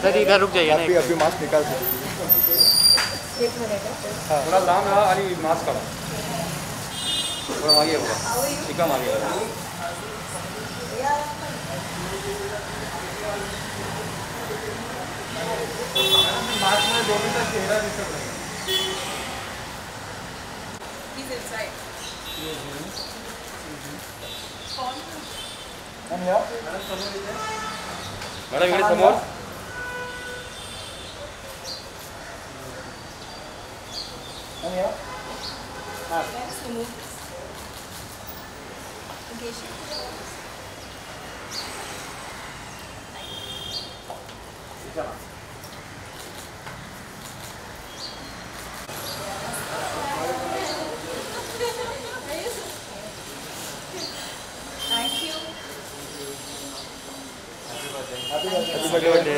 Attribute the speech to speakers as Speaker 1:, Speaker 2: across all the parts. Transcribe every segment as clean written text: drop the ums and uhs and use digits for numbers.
Speaker 1: Sir इधर रुक जाइए ना,
Speaker 2: अभी मास्क निकाल सकते
Speaker 3: हाँ थोड़ा लांब रहा आणि मास्क काढा थोड़ा मागे बघा शिका मागे मास्क में 2 मिनट चेहरा दिसत नाही
Speaker 4: He's inside.
Speaker 3: मॅडम इकडे समोर
Speaker 4: Let's remove this. Okay, thank you.
Speaker 1: Happy birthday.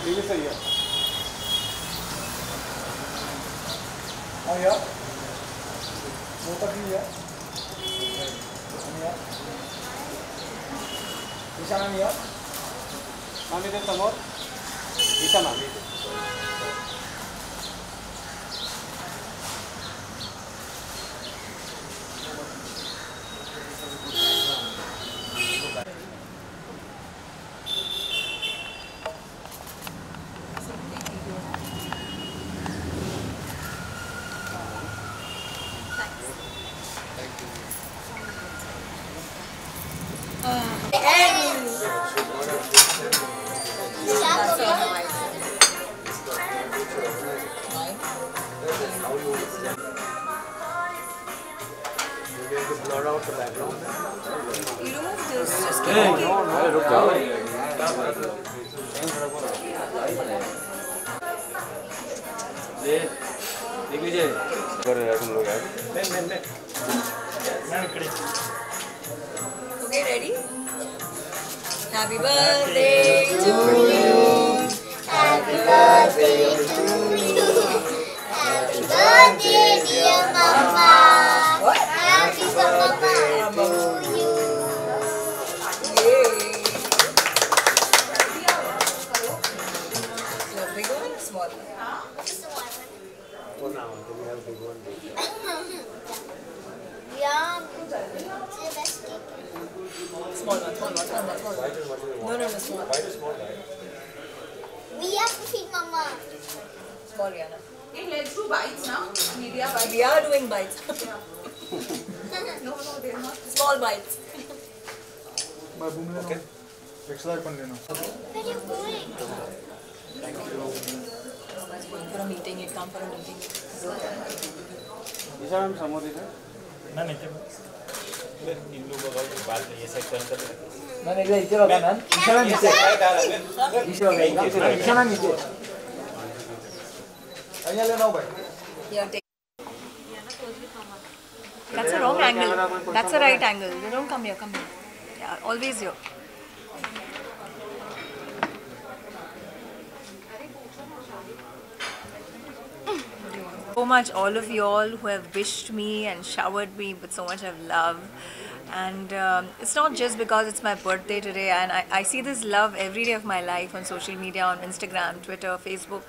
Speaker 2: ये भी सही है। हाँ यार वो तक नहीं है ईशाना नहीं है
Speaker 3: मॅम इथे समोर ईशा मॅम इथे
Speaker 1: Blur out the background.
Speaker 4: You remove this, just keep it.
Speaker 1: अरे रुक जाओ। ले देख लीजिए कर रहे हैं तुम लोग यार।
Speaker 4: Okay, ready? Happy birthday to you. Happy birthday to you. Happy birthday, dear Mama. Happy birthday to you. Yay. The big one or small one?
Speaker 1: For now, then we have big one.
Speaker 5: Yeah, it's the best cake.
Speaker 4: Small one, small one, small one, small one.
Speaker 1: White is what you want.
Speaker 4: No, small.
Speaker 1: White is small, right?
Speaker 5: We have to feed Mama.
Speaker 4: Small, Rihanna.
Speaker 6: Okay, let's do bites now. Media bites.
Speaker 4: We are doing bites.
Speaker 6: No, they're not.
Speaker 4: Small bites.
Speaker 2: मैं boom लेना extra कौन लेना
Speaker 5: But you're going.
Speaker 4: Going for a meeting, it come for a meeting.
Speaker 3: Isha ma'am समोर इथे
Speaker 7: ना नाही ते इल्लू बघा बाल ये सेक्शन कर
Speaker 2: ना नहीं इधर होगा ना ईशाना नीचे ईशाना नीचे अय्या लेना हो भाई
Speaker 4: Yeah, take. That's a wrong angle. That's a right angle. You don't come here, come here. Yeah, always here. So much, all of you all who have wished me and showered me with so much of love. And it's not just because it's my birthday today, and I see this love every day of my life on social media, on Instagram, Twitter, Facebook.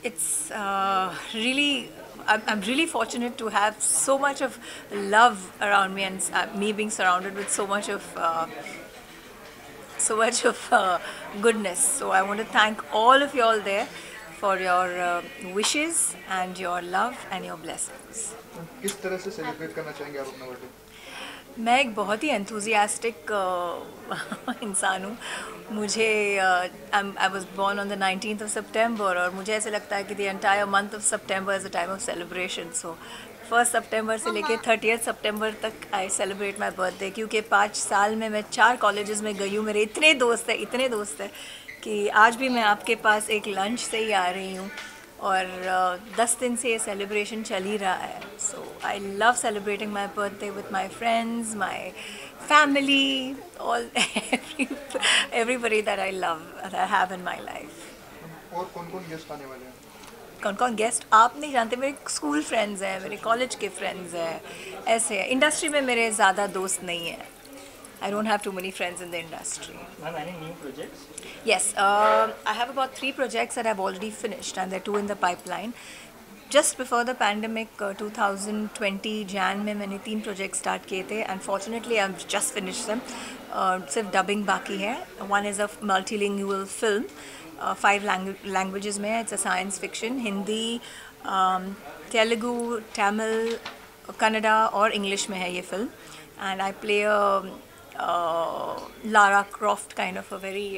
Speaker 4: It's really, I'm really fortunate to have so much of love around me, and me being surrounded with so much of goodness. So I want to thank all of you all there for your wishes and your love and your blessings.
Speaker 2: किस तरह से celebrate करना चाहेंगे आप अपना birthday?
Speaker 4: मैं एक बहुत ही एंथुजियास्टिक इंसान हूँ. मुझे I was born on the 19th of September और मुझे ऐसे लगता है कि द एंटायर मंथ ऑफ सितंबर is a time of celebration. So 1 सितंबर से लेके 30 सितंबर तक आई सेलिब्रेट माई बर्थडे, क्योंकि 5 साल में मैं 4 कॉलेजेस में गई हूँ. मेरे इतने दोस्त हैं कि आज भी मैं आपके पास एक लंच से ही आ रही हूँ और 10 दिन से ये सेलिब्रेशन चल ही रहा है. So I love celebrating my birthday with my friends, my family, all everybody that I love, that I have in my life.
Speaker 2: और कौन-कौन गेस्ट आने वाले हैं?
Speaker 4: कौन कौन गेस्ट आप नहीं जानते, मेरे स्कूल फ्रेंड्स हैं, मेरे कॉलेज के फ्रेंड्स हैं, ऐसे है। इंडस्ट्री में मेरे ज़्यादा दोस्त नहीं हैं. I don't have too many friends in the industry.
Speaker 7: Ma'am, any new projects?
Speaker 4: Yes, I have about 3 projects that I've already finished, and there are 2 in the pipeline. Just before the pandemic, 2020 Jan में मैंने 3 projects start किए थे, and fortunately I've just finished them. सिर्फ dubbing बाकी है. One is a multilingual film, 5 languages में. It's a science fiction, Hindi, Telugu, Tamil, Kannada और English में है ये film. And I play a Lara Croft kind of a very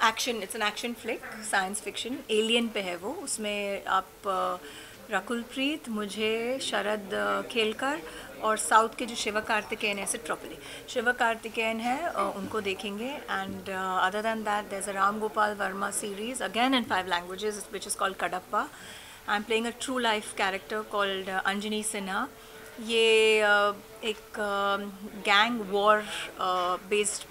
Speaker 4: action. It's an action flick, science fiction. Alien पे है वो. उसमें आप रकुल प्रीत, मुझे, शरद खेलकर और साउथ के जो शिव कार्तिकेयन है, सिट्रोपली शिव कार्तिकेयन है, उनको देखेंगे. And other than that there is a Ram Gopal Varma series again in 5 languages which is called Kadappa. I am playing a true life character called Anjani Sinha. ये एक गैंग वॉर बेस्ड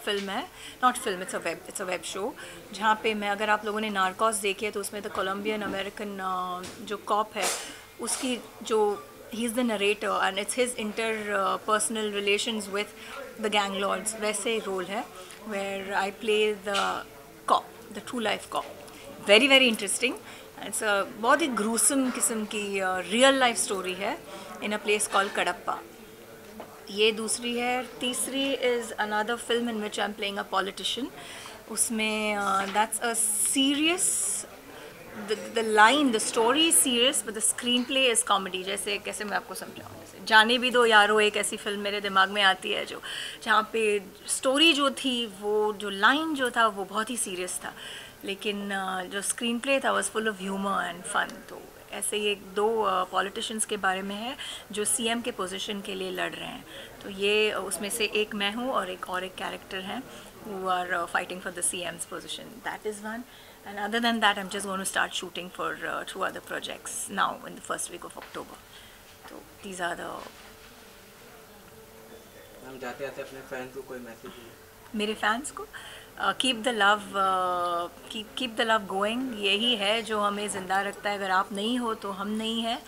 Speaker 4: फिल्म है, not film, it's a web show, जहाँ पे मैं, अगर आप लोगों ने नार्कोस देखी है तो उसमें द कोलम्बियन अमेरिकन जो कॉप है उसकी जो he is the narrator and it's his interpersonal relations with the gang lords, वैसे रोल है where I play the cop, the true life cop. Very very interesting. It's बहुत ही gruesome किस्म की रियल लाइफ स्टोरी है in a place called Kadapa. ये दूसरी है. तीसरी is another film in which I am playing a politician. उसमें that's a serious, the line, the story is serious but the screen play is comedy. जैसे कैसे मैं आपको समझाऊँ, जैसे जाने भी दो यारो, एक ऐसी फिल्म मेरे दिमाग में आती है जो जहाँ पे स्टोरी जो थी, वो जो लाइन जो था वो बहुत ही सीरियस था, लेकिन जो स्क्रीन प्ले था was full of humour and fun. तो ऐसे ये 2 पॉलिटिशियंस के बारे में है जो सीएम के पोजीशन के लिए लड़ रहे हैं. तो ये उसमें से एक मैं हूँ और एक कैरेक्टर हैं who are fighting for the CM's position. That is one. And other than that, I'm just going to start shooting for 2 other projects now in the first week of October. So these are the.
Speaker 1: हम जाते आते अपने fan को कोई message
Speaker 4: मेरे fans को keep the love going. यही है जो हमें ज़िंदा रखता है. अगर आप नहीं हो तो हम नहीं हैं.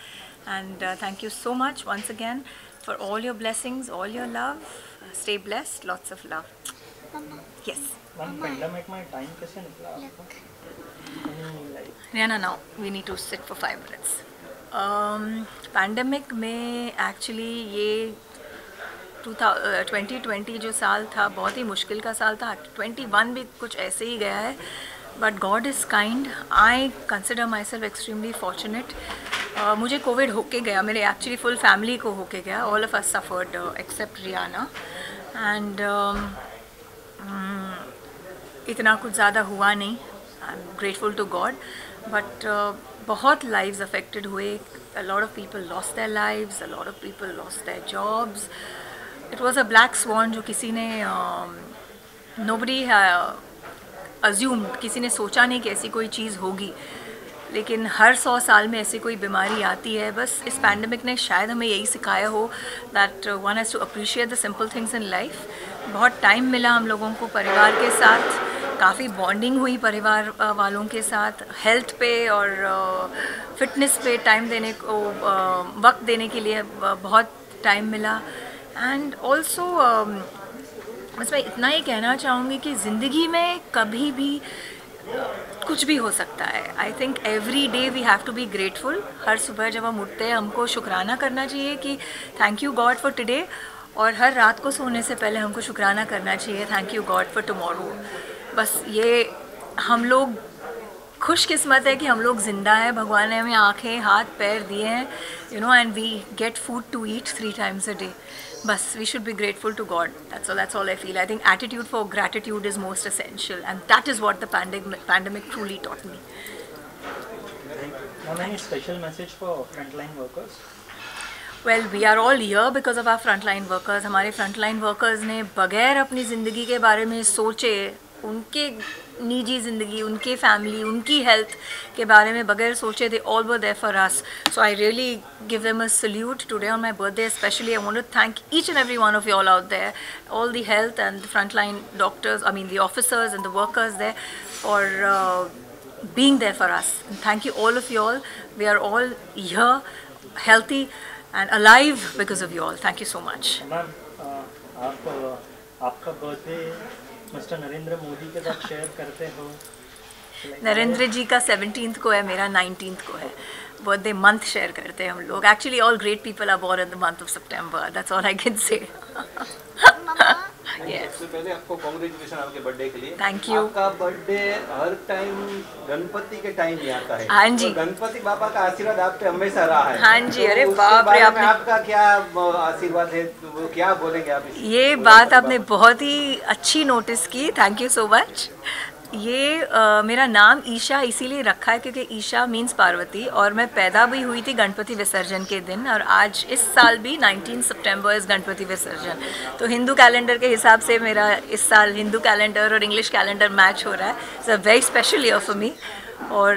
Speaker 4: And thank you so much once again for all your blessings, all your love. Stay blessed, lots of love. Yes
Speaker 7: pandemic में टाइम कैसे निकला आपका?
Speaker 4: Rihanna, now we need to sit for 5 minutes. Pandemic में actually ये 2020 जो साल था बहुत ही मुश्किल का साल था. 21 भी कुछ ऐसे ही गया है, but God is kind. I consider myself extremely fortunate. मुझे कोविड होके गया, मेरे एक्चुअली फुल फैमिली को होके गया. All of us suffered except Riana. And इतना कुछ ज़्यादा हुआ नहीं. I am grateful to God. But बहुत लाइव्स अफेक्टेड हुए. A lot of people lost their lives, a lot of people lost their jobs. It was a black swan जो किसी ने नोबडी अज्यूम्ड, किसी ने सोचा नहीं कि ऐसी कोई चीज़ होगी. लेकिन हर 100 साल में ऐसी कोई बीमारी आती है. बस इस पैंडमिक ने शायद हमें यही सिखाया हो that one has to appreciate the simple things in life. बहुत टाइम मिला हम लोगों को परिवार के साथ, काफ़ी बॉन्डिंग हुई परिवार वालों के साथ. हेल्थ पे और फिटनेस पे टाइम देने को, वक्त देने के लिए बहुत टाइम मिला. एंड ऑल्सो बस मैं इतना ही कहना चाहूँगी कि ज़िंदगी में कभी भी कुछ भी हो सकता है. I think every day we have to be grateful. हर सुबह जब हम उठते हैं हमको शुक्राना करना चाहिए कि thank you God for today. और हर रात को सोने से पहले हमको शुक्राना करना चाहिए thank you God for tomorrow. बस ये हम लोग खुशकिस्मत है कि हम लोग ज़िंदा हैं. भगवान ने हमें आँखें, हाथ, पैर दिए हैं, you know, and we get food to eat 3 times a day. बस we should be grateful to God. That's all I feel. I think attitude for gratitude is most essential, and that is what the pandemic truly taught me.
Speaker 7: Any special message for frontline workers?
Speaker 4: Well, we are all here because of our frontline workers. हमारे frontline workers ने बगैर अपनी ज़िंदगी के बारे में सोचे, उनके निजी ज़िंदगी, उनके फैमिली, उनकी हेल्थ के बारे में बगैर सोचे, they all were there for us. So I really give them a salute today on my birthday especially. I want to thank each and every one of you all out there, all the health and the frontline doctors, I mean the officers and the workers there, for being there for us. And thank you all of you all. We are all here, healthy and alive because of you all. Thank you so much.
Speaker 8: Ma'am आपका birthday mister Narendra Modi के साथ share करते हो?
Speaker 4: नरेंद्र जी का 17th को है, मेरा 19th को है. बर्थडे मंथ शेयर करते हैं हम लोग. Actually all great people are born in the month of September. That's all I can say.
Speaker 1: सबसे पहले आपको कांग्रेचुलेशन आपके बर्थडे के लिए.
Speaker 4: Thank you.
Speaker 1: आपका बर्थडे हर टाइम गणपति के टाइम ही आता है.
Speaker 4: हाँ जी.
Speaker 1: तो गणपति बाबा का आशीर्वाद आप पे हमेशा रहा है.
Speaker 4: हाँ जी.
Speaker 1: तो
Speaker 4: अरे बाप रे, आपने
Speaker 1: आपका क्या आशीर्वाद है, वो क्या बोलेंगे आप?
Speaker 4: ये बात आपने बहुत ही अच्छी नोटिस की. Thank you so much. ये मेरा नाम ईशा इसीलिए रखा है क्योंकि ईशा मीन्स पार्वती, और मैं पैदा भी हुई थी गणपति विसर्जन के दिन, और आज इस साल भी 19 सितंबर इस गणपति विसर्जन. तो हिंदू कैलेंडर के हिसाब से मेरा इस साल हिंदू कैलेंडर और इंग्लिश कैलेंडर मैच हो रहा है. It's a very special year for me. और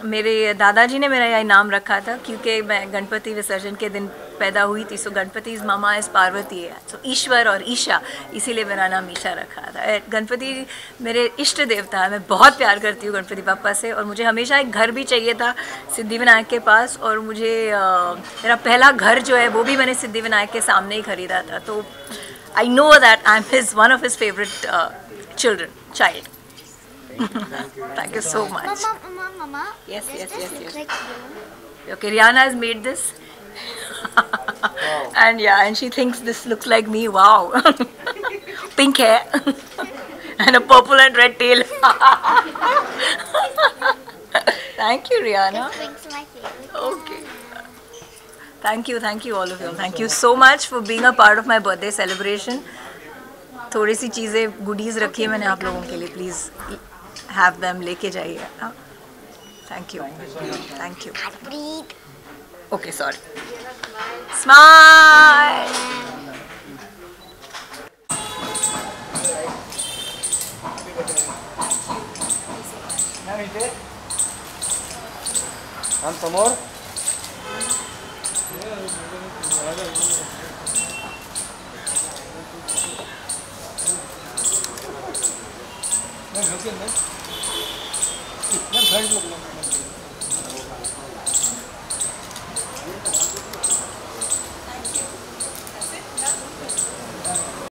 Speaker 4: मेरे दादाजी ने मेरा यह नाम रखा था क्योंकि मैं गणपति विसर्जन के दिन पैदा हुई थी. सो गणपति इज़ मामा इज़ पार्वती है. सो ईश्वर और ईशा, इसीलिए मेरा नाम ईशा रखा था. गणपति मेरे इष्ट देवता है. मैं बहुत प्यार करती हूँ गणपति पापा से, और मुझे हमेशा एक घर भी चाहिए था सिद्धिविनायक के पास. और मुझे मेरा पहला घर जो है वो भी मैंने सिद्धिविनायक के सामने ही खरीदा था. तो I know that I am his one of his favourite child. Thank you so much.
Speaker 5: Mama.
Speaker 4: Yes.
Speaker 5: Like you.
Speaker 4: Okay, Rihanna has made this. And yeah, and she thinks this looks like me. Wow. Pink hair. And a purple and red tail. Thank you, Rihanna.
Speaker 5: Pink's my favorite.
Speaker 4: Okay. Thank you all of you. Thank you so much for being a part of my birthday celebration. थोड़ी सी चीज़ें goodies रखी है मैंने आप लोगों के लिए. Please have them, लेके जाइए. Thank you.
Speaker 5: Breathe.
Speaker 4: Okay, sorry. Smile.
Speaker 3: हम समोर
Speaker 2: फ्रंट लुक.